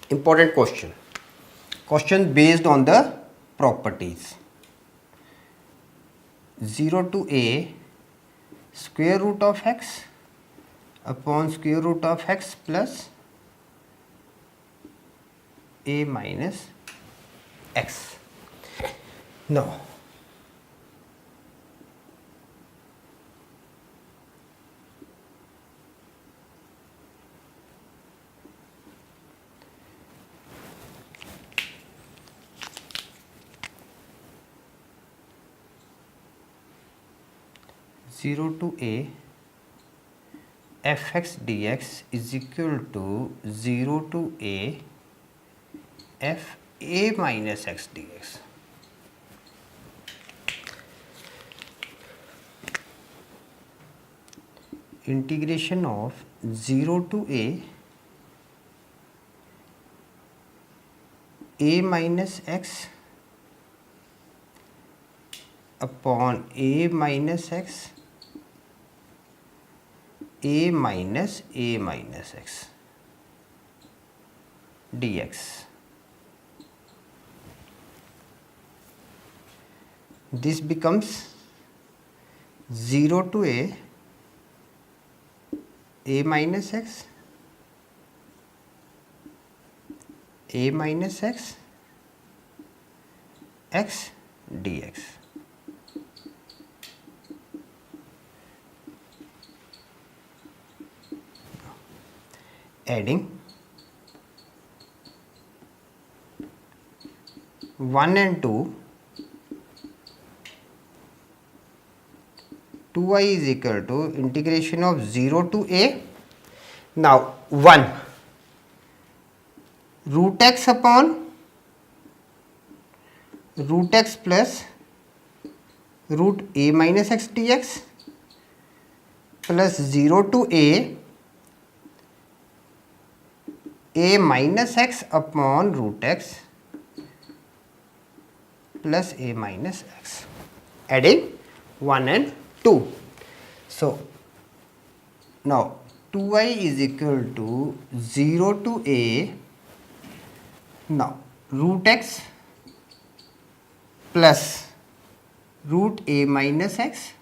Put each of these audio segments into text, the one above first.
Important question based on the properties. 0 to a square root of x upon square root of x plus a minus x. Now, zero to a fx dx is equal to 0 to a f a minus x dx. Integration of 0 to a minus x upon a minus x a minus x dx. This becomes 0 to a minus x a minus x x dx. Adding 1 and 2, 2y is equal to integration of 0 to a. Now 1 root x upon root x plus root a minus x dx plus 0 to a minus x upon root x plus a minus x, adding 1 and 2. So, now 2y is equal to 0 to a, now root x plus root a minus x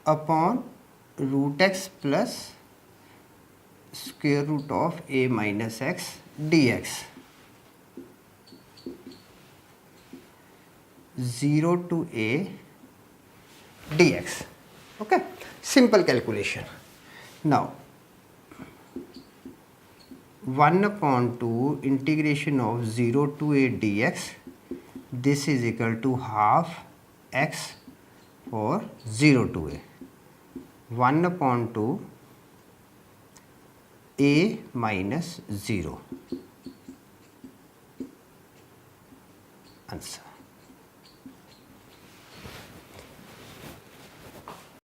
upon root x plus square root of a minus x dx. 0 to a dx. Okay, simple calculation. Now 1 upon 2 integration of 0 to a dx, this is equal to half x for 0 to a. 1 upon 2 a minus 0. Answer.